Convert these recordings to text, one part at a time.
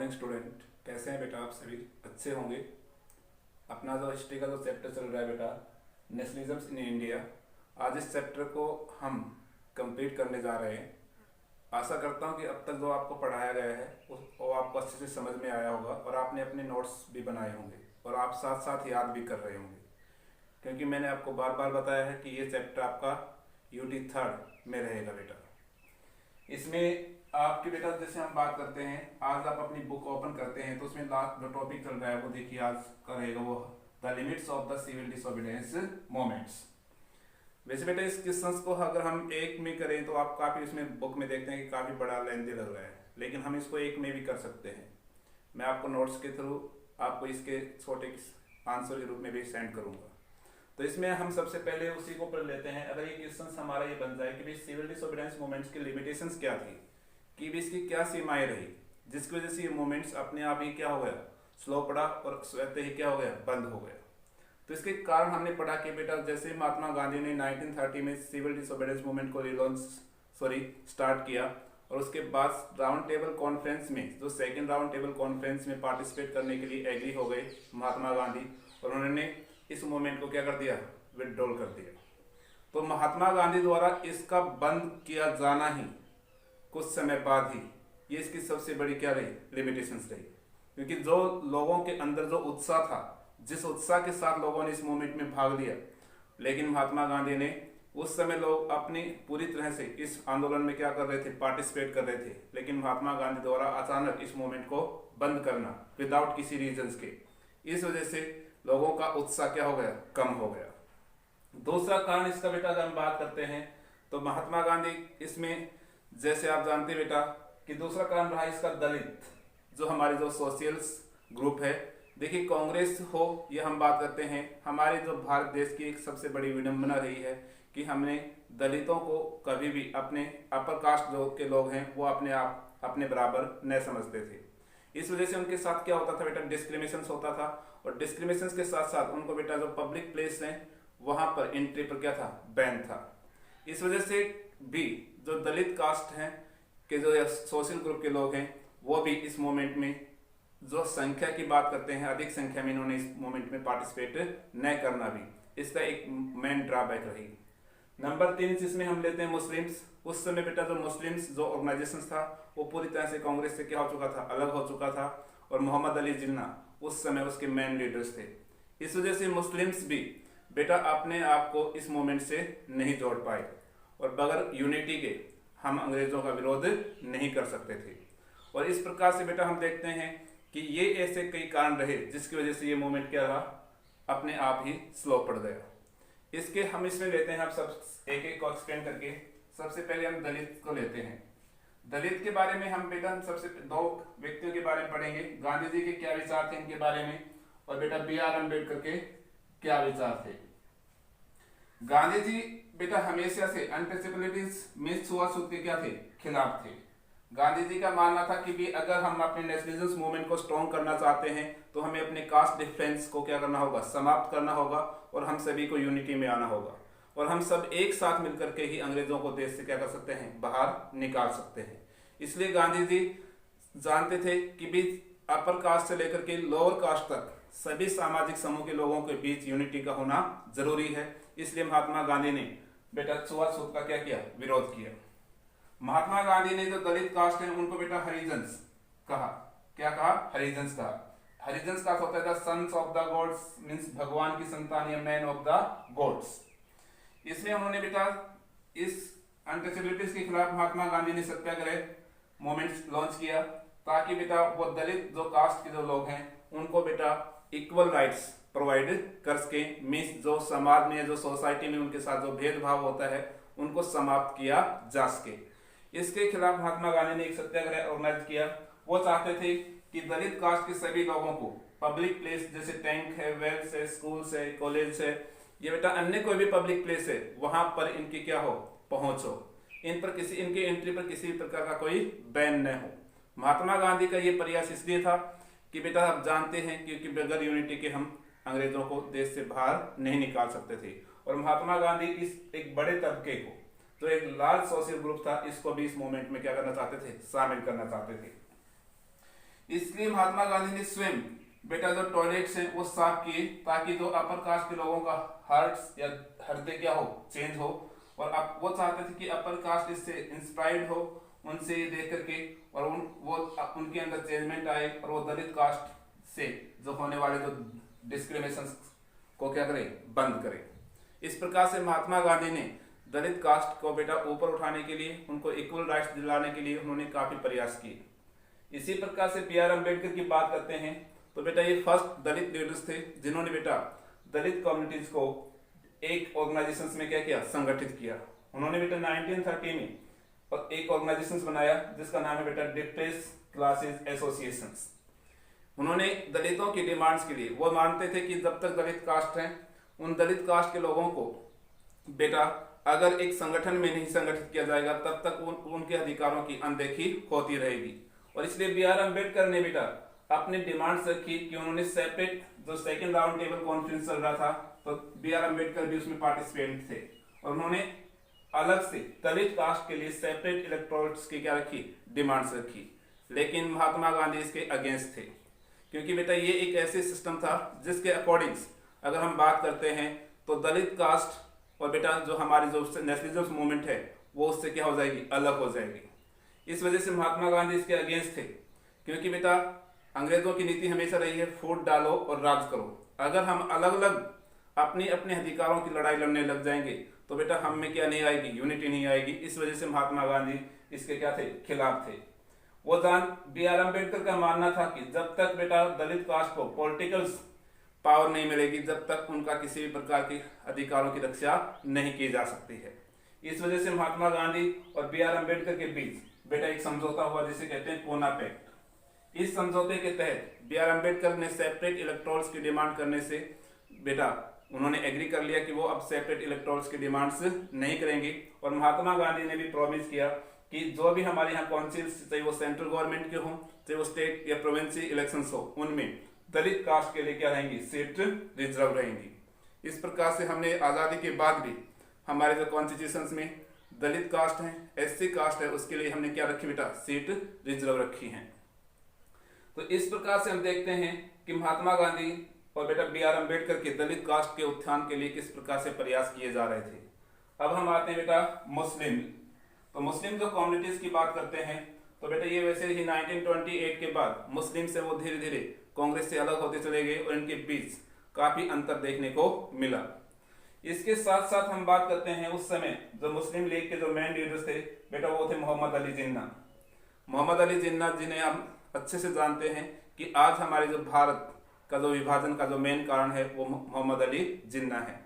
Morning student. कैसे हैं बेटा आप सभी? अच्छे होंगे। अपना जो हिस्ट्री का जो चैप्टर चल रहा है बेटा, नेशनलिज्म इन इंडिया, आज इस चैप्टर को हम कंप्लीट करने जा रहे हैं। आशा करता हूं कि अब तक जो आपको पढ़ाया गया है वो आपको अच्छे से समझ में आया होगा और आपने अपने नोट्स भी बनाए होंगे और आप साथ साथ याद भी कर रहे होंगे, क्योंकि मैंने आपको बार बार बताया है कि ये चैप्टर आपका यूटी 3 में रहेगा बेटा। इसमें आपके बेटा जैसे हम बात करते हैं, आज आप अपनी बुक ओपन करते हैं तो उसमें लास्ट जो टॉपिक चल रहा है वो देखिए आज का रहेगा, वो the limits of the civil disobedience movements. वैसे बेटा इस क्वेश्चन को अगर हम एक में करें तो आप काफी उसमें बुक में देखते हैं कि काफी बड़ा लेंथी लग रहा है, लेकिन हम इसको एक में भी कर सकते हैं। मैं आपको नोट्स के थ्रू आपको इसके छोटे आंसर के रूप में भी सेंड करूंगा। तो इसमें हम सबसे पहले उसी को पढ़ लेते हैं। अगर ये क्वेश्चन हमारा ये बन जाए कि भाई सिविल डिसोबीडियंस मूवमेंट्स की लिमिटेशंस क्या थी, कि भी इसकी क्या सीमाएं रही जिसकी वजह से ये मूवमेंट्स अपने आप ही क्या हो गया, स्लो पड़ा और स्वतः ही क्या हो गया, बंद हो गया। तो इसके कारण हमने पढ़ा कि बेटा जैसे महात्मा गांधी ने 1930 में सिविल डिसोबीडियंस मूवमेंट को स्टार्ट किया और उसके बाद राउंड टेबल कॉन्फ्रेंस में, जो सेकेंड राउंड टेबल कॉन्फ्रेंस में पार्टिसिपेट करने के लिए एग्री हो गए महात्मा गांधी, और उन्होंने इस मूवमेंट को क्या कर दिया, विथड्रॉल कर दिया। तो महात्मा गांधी द्वारा इसका बंद किया जाना ही कुछ समय बाद ही ये इसकी सबसे बड़ी क्या रही, लिमिटेशंस रही, क्योंकि जो लोगों के अंदर जो उत्साह था, जिस उत्साह के साथ लोगों ने इस मूवमेंट में भाग लिया, लेकिन महात्मा गांधी ने उस समय लोग अपनी पूरी तरह से इस आंदोलन में क्या कर रहे थे, पार्टिसिपेट कर रहे थे, लेकिन महात्मा गांधी द्वारा अचानक इस मूवमेंट को बंद करना विदाउट किसी रीजंस के, इस वजह से लोगों का उत्साह क्या हो गया, कम हो गया। दूसरा कारण इसका बेटा अगर हम बात करते हैं तो महात्मा गांधी इसमें, जैसे आप जानते हैं बेटा कि दूसरा कारण रहा इसका दलित, जो हमारे जो सोशलिस्ट ग्रुप है। देखिए कांग्रेस हो ये हम बात करते हैं, हमारे जो भारत देश की एक सबसे बड़ी विडंबना रही है कि हमने दलितों को कभी भी अपने अपर कास्ट जो के लोग हैं वो अपने आप अपने बराबर न समझते थे। इस वजह से उनके साथ क्या होता था बेटा, डिस्क्रिमिनेशन होता था, और डिस्क्रिमिनेशन के साथ साथ उनको बेटा जो पब्लिक प्लेस है वहां पर एंट्री पर क्या था, बैन था। इस वजह से भी जो दलित कास्ट हैं के जो सोशल ग्रुप के लोग हैं वो भी इस मूवमेंट में, जो संख्या की बात करते हैं, अधिक संख्या में इन्होंने इस मूवमेंट में पार्टिसिपेट न करना भी इसका एक मेन ड्रॉबैक रही। नंबर 3 जिसमें हम लेते हैं मुस्लिम्स। उस समय बेटा जो मुस्लिम्स जो ऑर्गेनाइजेशन था वो पूरी तरह से कांग्रेस से क्या हो चुका था, अलग हो चुका था, और मोहम्मद अली जिन्ना उस समय उसके मेन लीडर्स थे। इस वजह से मुस्लिम्स भी बेटा अपने आप को इस मूवमेंट से नहीं जोड़ पाए, और बगैर यूनिटी के हम अंग्रेजों का विरोध नहीं कर सकते थे। और इस प्रकार से बेटा हम देखते हैं कि ये ऐसे कई कारण रहे जिसकी वजह से ये मूवमेंट क्या रहा, अपने आप ही स्लो पड़ गया। इसके हम इसमें लेते हैं, आप सब एक एक को एक्सप्लेन करके। सबसे पहले हम दलित को लेते हैं। दलित के बारे में हम बेटा सबसे 2 व्यक्तियों के बारे में पढ़ेंगे, गांधी जी के क्या विचार थे इनके बारे में, और बेटा BR अम्बेडकर के क्या विचार थे। गांधी जी बेटा हमेशा से अनटचेबिलिटीज मींस छुआछूत के क्या थे, खिलाफ थे। गांधी जी का मानना था कि भी अगर हम अपने नेशनलिज्म मूवमेंट को स्ट्रॉन्ग करना चाहते हैं तो हमें अपने कास्ट डिफरेंस को क्या करना होगा, समाप्त करना होगा, और हम सभी को यूनिटी में आना होगा, और हम सब एक साथ मिलकर के ही अंग्रेजों को देश से क्या कर सकते हैं, बाहर निकाल सकते हैं। इसलिए गांधी जी जानते थे कि भी अपर कास्ट से लेकर के लोअर कास्ट तक सभी सामाजिक समूह के लोगों के बीच यूनिटी का होना जरूरी है। इसलिए महात्मा गांधी ने बेटा छुआछूत का क्या किया, विरोध किया। महात्मा गांधी ने जो दलित कास्ट है उनको बेटा हरिजन्स कहा। क्या कहा, हरिजन्स कहा। हरिजन्स का होता है sons of the gods, means भगवान की संतान या मैन ऑफ द गॉड्स। इसमें उन्होंने बेटा इस अनटचेबिलिटीज के खिलाफ महात्मा गांधी ने सत्याग्रह मूवमेंट लॉन्च किया, ताकि बेटा वो दलित जो कास्ट के जो लोग हैं उनको बेटा इक्वल राइट्स प्रोवाइड कर सके, मींस जो समाज में, जो सोसाइटी में उनके साथ जो भेदभाव होता है उनको समाप्त किया जा सके। इसके खिलाफ महात्मा गांधी ने एक सत्याग्रह ऑर्गेनाइज किया। वो चाहते थे कि दलित कास्ट के सभी लोगों को पब्लिक प्लेस जैसे टैंक है, वेल्स है, स्कूल्स है, कॉलेज है, ये बेटा अन्य कोई भी पब्लिक प्लेस है वहां पर इनकी क्या हो, पहुंच हो, इन पर किसी इनके एंट्री पर किसी प्रकार का कोई बैन न हो। महात्मा गांधी का ये प्रयास इसलिए था कि बेटा आप जानते हैं क्योंकि बगैर यूनिटी के हम अंग्रेजों को देश से बाहर नहीं निकाल सकते थे, और महात्मा गांधी इस एक बड़े तबके को, जो एक लार्ज सोशल ग्रुप था, इसको भी इस मूवमेंट में क्या करना चाहते थे, शामिल करना चाहते थे। इसलिए महात्मा गांधी ने स्वयं बेटा जो टॉयलेट्स हैं वो साफ किए, ताकि जो अपर कास्ट के लोगों का हार्ट्स या हृदय क्या हो, चेंज हो। और अब वो चाहते थे कि अपर कास्ट इससे इंस्पायर्ड हो, उनसे ये देख करके, और उनके अंदर चेंजमेंट आए, और वो दलित कास्ट से जो होने वाले जो डिस्क्रिमिनेशन को क्या करे, बंद करे। इस प्रकार से महात्मा गांधी ने दलित कास्ट को बेटा ऊपर उठाने के लिए, उनको इक्वल राइट्स दिलाने के लिए उन्होंने काफी प्रयास किए। इसी प्रकार से बी आर अम्बेडकर की बात करते हैं तो बेटा ये फर्स्ट दलित लीडर्स थे जिन्होंने बेटा दलित कम्युनिटीज को एक ऑर्गेनाइजेशन में क्या किया, संगठित किया। उन्होंने बेटा 1930 में एक ऑर्गेनाइजेशन बनाया जिसका नाम है बेटा डिप्रेस क्लासेस एसोसिएशंस। उन्होंने दलितों की डिमांड्स के लिए, वो मानते थे कि जब तक दलित कास्ट हैं, उन दलित कास्ट के लोगों को बेटा अगर एक संगठन में नहीं संगठित किया जाएगा तब तक उनके अधिकारों की अनदेखी होती रहेगी। और इसलिए बी आर अम्बेडकर ने बेटा अपनी डिमांड्स रखी कि उन्होंने सेपरेट, जो सेकंड राउंड टेबल कॉन्फ्रेंस चल रहा था तो बी आर अम्बेडकर भी उसमें पार्टिसिपेंट थे, और उन्होंने अलग से दलित कास्ट के लिए सेपरेट इलेक्टोरेट्स की क्या रखी, डिमांड्स रखी। लेकिन महात्मा गांधी इसके अगेंस्ट थे, क्योंकि बेटा ये एक ऐसे सिस्टम था जिसके अकॉर्डिंग्स अगर हम बात करते हैं तो दलित कास्ट और बेटा जो हमारी जो नेशनलिज्म मूवमेंट है वो उससे क्या हो जाएगी, अलग हो जाएगी। इस वजह से महात्मा गांधी इसके अगेंस्ट थे, क्योंकि बेटा अंग्रेजों की नीति हमेशा रही है फूट डालो और राज करो। अगर हम अलग अलग अपने अपने अधिकारों की लड़ाई लड़ने लग जाएंगे तो बेटा हम में क्या नहीं आएगी, यूनिटी नहीं आएगी। इस वजह से महात्मा गांधी इसके क्या थे, खिलाफ थे। वो बी आर अम्बेडकर का मानना था कि जब तक बेटा दलित कास्ट को पॉलिटिकल पावर नहीं मिलेगी, जब तक उनका किसी भी प्रकार के अधिकारों की रक्षा नहीं की जा सकती है। इस वजह से महात्मा गांधी और बी आर अम्बेडकर के बीच बेटा एक समझौता हुआ जिसे कहते हैं पूना पैक्ट। इस समझौते के तहत बी आर अम्बेडकर ने सेपरेट इलेक्टोरल्स की डिमांड करने से बेटा उन्होंने एग्री कर लिया कि वो अब सेपरेट इलेक्टोरल्स की डिमांड्स नहीं करेंगे। और महात्मा गांधी ने भी प्रॉमिस किया कि जो भी हमारे यहाँ काउंसिल्स, चाहे वो सेंट्रल गवर्नमेंट के हो, चाहे वो स्टेट या प्रोविंशियल इलेक्शंस हो, उनमें दलित कास्ट के लिए क्या रहेंगी, सीट रिजर्व रहेंगी। इस प्रकार से हमने आज़ादी के बाद भी हमारे जो कॉन्स्टिट्यूशंस में दलित कास्ट है, एससी कास्ट है, उसके लिए हमने क्या रखी बेटा, सीट रिजर्व रखी है। तो इस प्रकार से हम देखते हैं कि महात्मा गांधी और बेटा बी आर अम्बेडकर के दलित कास्ट के उत्थान के लिए किस प्रकार से प्रयास किए जा रहे थे। अब हम आते हैं बेटा मुस्लिम। तो मुस्लिम जो कम्युनिटीज की बात करते हैं तो बेटा ये वैसे ही 1928 के बाद मुस्लिम से वो धीरे धीरे कांग्रेस से अलग होते चले गए और इनके बीच काफी अंतर देखने को मिला। इसके साथ साथ हम बात करते हैं उस समय जो मुस्लिम लीग के जो मेन लीडर्स थे बेटा वो थे मोहम्मद अली जिन्ना। मोहम्मद अली जिन्ना जिन्हें हम अच्छे से जानते हैं कि आज हमारे जो भारत का जो विभाजन का जो मेन कारण है वो मोहम्मद अली जिन्ना है।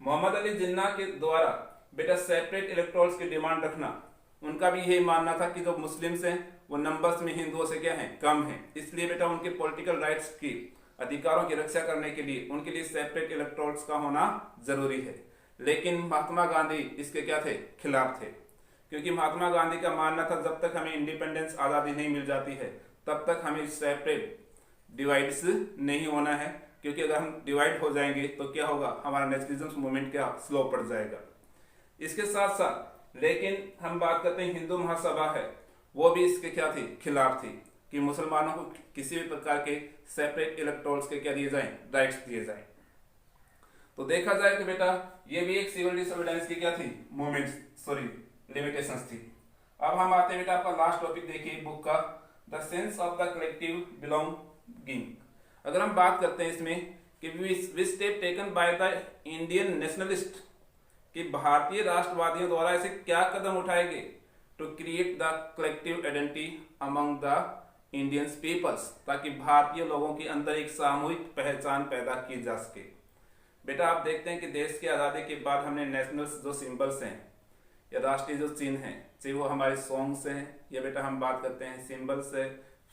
मोहम्मद अली जिन्ना के द्वारा बेटा सेपरेट इलेक्टोरल्स की डिमांड रखना, उनका भी यही मानना था कि जो मुस्लिम्स हैं वो नंबर्स में हिंदुओं से क्या हैं, कम हैं, इसलिए बेटा उनके पॉलिटिकल राइट्स की, अधिकारों की रक्षा करने के लिए उनके लिए सेपरेट इलेक्टोरल्स का होना जरूरी है। लेकिन महात्मा गांधी इसके क्या थे, खिलाफ थे, क्योंकि महात्मा गांधी का मानना था जब तक हमें इंडिपेंडेंस, आजादी नहीं मिल जाती है तब तक हमें सेपरेट डिवाइड्स नहीं होना है, क्योंकि अगर हम डिवाइड हो जाएंगे तो क्या होगा, हमारा नेशनलिज्म मूवमेंट क्या स्लो पड़ जाएगा। इसके साथ साथ लेकिन हम बात करते हैं हिंदू महासभा है, वो भी इसके क्या थी, खिलाफ थी कि मुसलमानों को किसी भी प्रकार के सेपरेट इलेक्टोरल्स के क्या दिए जाएं, राइट्स दिए जाएं। तो देखा जाए तो बेटा ये भी एक सिविल डिसोबीडियंस की क्या थी, लिमिटेशंस थी। अब हम आते हैं बेटा आपका लास्ट टॉपिक देखिए बुक का, the sense of the collective belonging. अगर हम बात करते हैं इसमें कि which step taken by the Indian nationalist, कि भारतीय राष्ट्रवादियों द्वारा ऐसे क्या कदम उठाए गए to create the collective identity among the Indian peoples, ताकि भारतीय लोगों के अंदर एक सामूहिक पहचान पैदा की जा सके। बेटा आप देखते हैं कि देश की आज़ादी के बाद हमने नेशनल जो सिंबल्स हैं या राष्ट्रीय जो चिन्ह हैं, चाहे वो हमारे सॉन्ग्स हैं या बेटा हम बात करते हैं सिंबल्स है,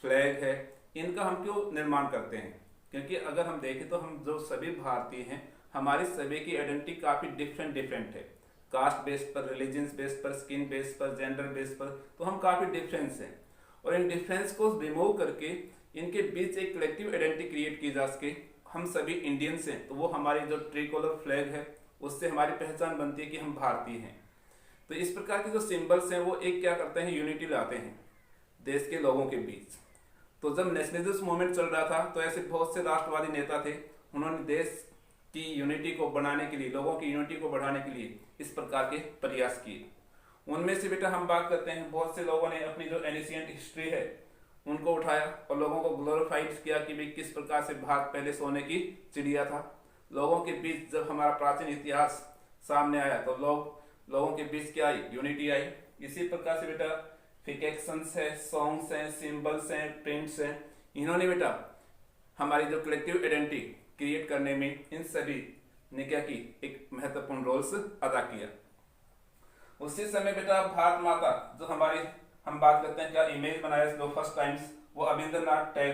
फ्लैग है, इनका हम क्यों निर्माण करते हैं, क्योंकि अगर हम देखें तो हम जो सभी भारतीय हैं हमारी सभी की आइडेंटिटी काफ़ी डिफरेंट है, कास्ट बेस पर, रिलीजन्स बेस पर, स्किन बेस पर, जेंडर बेस पर, तो हम काफ़ी डिफरेंस हैं। और इन डिफरेंस को रिमूव करके इनके बीच एक कलेक्टिव आइडेंटिटी क्रिएट की जा सके, हम सभी इंडियंस हैं, तो वो हमारी जो ट्रिकोलर फ्लैग है उससे हमारी पहचान बनती है कि हम भारतीय हैं। तो इस प्रकार के जो सिंबल्स हैं वो एक क्या करते हैं, यूनिटी लाते हैं देश के लोगों के बीच। तो जब नेशनलिज्म मूवमेंट चल रहा था तो ऐसे बहुत से राष्ट्रवादी नेता थे, उन्होंने देश की यूनिटी को बनाने के लिए, लोगों की यूनिटी को बढ़ाने के लिए इस प्रकार के प्रयास किए। उनमें से बेटा हम बात करते हैं, बहुत से लोगों ने अपनी जो एनिशियंट हिस्ट्री है उनको उठाया और लोगों को ग्लोरीफाइड किया कि भाई किस प्रकार से भारत पहले सोने की चिड़िया था। लोगों के बीच जब हमारा प्राचीन इतिहास सामने आया तो लोगों के बीच क्या आई, यूनिटी आई। इसी प्रकार से बेटा फिकेशंस है, सॉन्ग्स हैं, सिंबल्स हैं, प्रिंट्स हैं, इन्होंने बेटा हमारी जो कलेक्टिव आइडेंटिटी क्रिएट करने में इन सभी ने क्या की, एक महत्वपूर्ण रोल्स अदा किया। उसी समय बेटा भारत माता जो हमारी हम बात करते हैं क्या इमेज बनाया जो फर्स्ट टाइम्स, वो अबिंद्रनाथ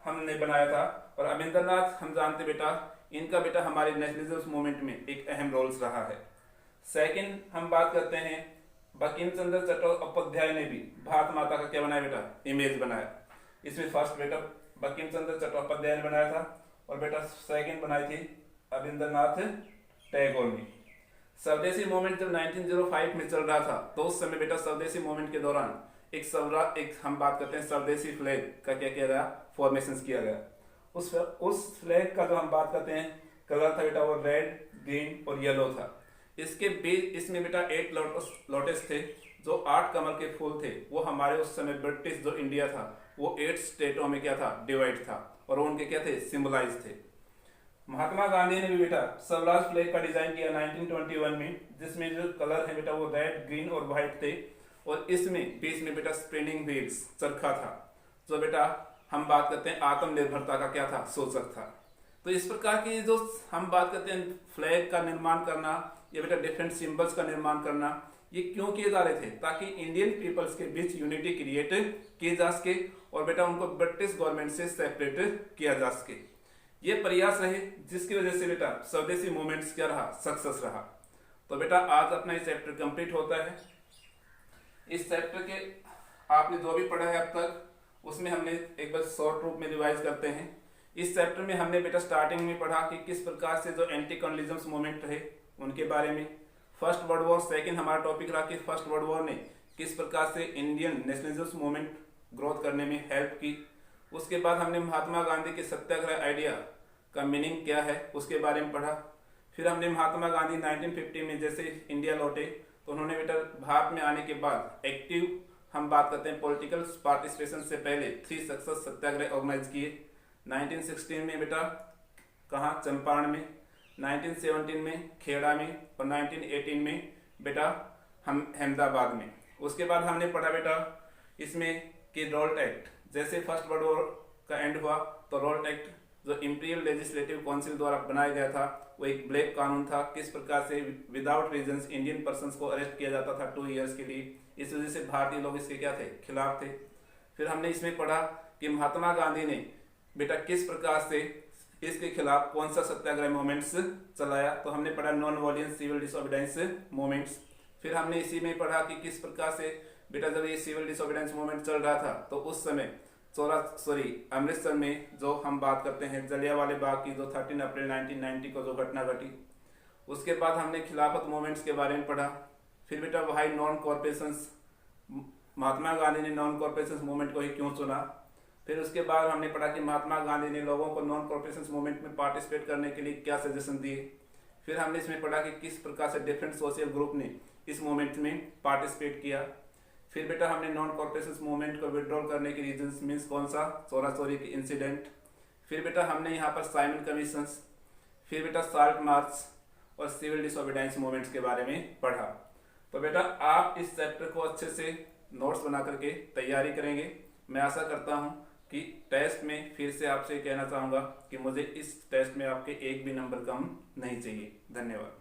हमने बनाया था। और अबिंद्रनाथ हम जानते बेटा इनका बेटा हमारे नेशनलिज्म मूवमेंट में एक अहम रोल्स रहा है। सेकंड हम बात करते हैं बंकिम चंद्र चट्टोपाध्याय ने भी भारत माता का क्या बनाया बेटा, इमेज बनाया। इसमें फर्स्ट बेटा बंकिम चंद्र चट्टोपाध्याय ने बनाया था और बेटा सेकंड बनाई थी अबिंद्रनाथ टैगोर ने। स्वदेशी मूवमेंट जब 1905 में चल रहा था तो उस समय बेटा स्वदेशी मूवमेंट के दौरान एक हम बात करते हैं स्वदेशी फ्लैग का क्या किया गया, फॉर्मेशन किया गया। उस फ्लैग का जो हम बात करते हैं कलर था बेटा वो रेड, ग्रीन और येलो था। इसके बीच इसमें बेटा 8 लोटस थे, जो 8 कमल के फूल थे। वो हमारे उस समय ब्रिटिश जो इंडिया था वो 8 स्टेटों में क्या था, डिवाइड था और उनके क्या थे, सिंबलाइज थे। महात्मा गांधी ने भी बेटा स्वराज फ्लैग का डिजाइन किया 1921 में, जिसमें जो कलर है बेटा वो रेड, ग्रीन और व्हाइट थे और इसमें बीच में बेटा स्पिनिंग व्हील्स चरखा था, जो बेटा हम बात करते हैं आत्मनिर्भरता का क्या था, सूचक था। तो इस प्रकार की जो हम बात करते हैं फ्लैग का निर्माण करना या बेटा डिफरेंट सिंबल्स का निर्माण करना, ये क्यों किए जा रहे थे, ताकि इंडियन पीपल्स के बीच यूनिटी क्रिएट की जा सके और बेटा उनको ब्रिटिश गवर्नमेंट से सेपरेट किया जा सके। ये प्रयास रहे जिसकी वजह से बेटा स्वदेशी मूवमेंट्स क्या रहा, सक्सेस रहा। तो बेटा आज अपना ये चैप्टर कंप्लीट होता है। इस चैप्टर के आपने जो भी पढ़ा है अब तक उसमें हमने एक बार शॉर्ट रूप में रिवाइज करते हैं। इस चैप्टर में हमने बेटा स्टार्टिंग में पढ़ा कि किस प्रकार से जो एंटी कॉलोनियलिज्म मूवमेंट रहे उनके बारे में। फर्स्ट वर्ल्ड वॉर, सेकंड हमारा टॉपिक रहा कि फर्स्ट वर्ल्ड वॉर ने किस प्रकार से इंडियन नेशनलिज्म मूवमेंट ग्रोथ करने में हेल्प की। उसके बाद हमने महात्मा गांधी के सत्याग्रह आइडिया का मीनिंग क्या है उसके बारे में पढ़ा। फिर हमने महात्मा गांधी 1950 में जैसे इंडिया लौटे तो उन्होंने बेटा भारत में आने के बाद एक्टिव हम बात करते हैं पॉलिटिकल पार्टिसिपेशन से पहले 3 सक्सेस सत्याग्रह ऑर्गेनाइज किए। 1916 में बेटा कहाँ, चंपारण में, 1917 में खेड़ा में और 1918 में बेटा हम अहमदाबाद में। उसके बाद हमने पढ़ा बेटा इसमें कि रोल्ट एक्ट, जैसे फर्स्ट वर्ल्ड वॉर का एंड हुआ तो रोल्ट एक्ट जो इंपीरियल लेजिस्लेटिव काउंसिल द्वारा बनाया गया था वो एक ब्लैक कानून था। किस प्रकार से विदाउट रीजंस इंडियन पर्सन्स को अरेस्ट किया जाता था 2 इयर्स के लिए, इस वजह से भारतीय लोग इसके क्या थे, खिलाफ थे। फिर हमने इसमें पढ़ा कि महात्मा गांधी ने बेटा किस प्रकार से इसके खिलाफ कौन सा सत्याग्रह मूवमेंट्स चलाया, तो हमने पढ़ा non violence civil disobedience movements. फिर हमने इसी में पढ़ा कि किस प्रकार से बेटा जब ये सिविल डिसोबीडियंस मूवमेंट चल रहा था तो उस समय अमृतसर में जो हम बात करते हैं जलियांवाला बाग की जो 13 अप्रैल 1990 को जो घटना घटी। उसके बाद हमने खिलाफत मूवमेंट्स के बारे में पढ़ा। फिर बेटा वही नॉन कॉर्पोरेशंस, महात्मा गांधी ने नॉन कॉर्पोरेशंस मूवमेंट को ही क्यों चुना। फिर उसके बाद हमने पढ़ा कि महात्मा गांधी ने लोगों को नॉन कॉर्पोरेशंस मूवमेंट में पार्टिसिपेट करने के लिए क्या सजेशन दिए। फिर हमने इसमें पढ़ा कि किस प्रकार से डिफरेंट सोशल ग्रुप ने इस मूवमेंट में पार्टिसिपेट किया। फिर बेटा हमने नॉन कॉर्पोरेशंस मूवमेंट को विड्रॉल करने के रीजंस मीन्स कौन सा, चोरी के इंसिडेंट। फिर बेटा हमने यहाँ पर साइमन कमीशंस, फिर बेटा साल्ट मार्च और सिविल डिसोबीडियंस मूवमेंट्स के बारे में पढ़ा। तो बेटा आप इस चैप्टर को अच्छे से नोट्स बना करके तैयारी करेंगे। मैं आशा करता हूँ कि टेस्ट में फिर से आपसे कहना चाहूँगा कि मुझे इस टेस्ट में आपके एक भी नंबर कम नहीं चाहिए। धन्यवाद।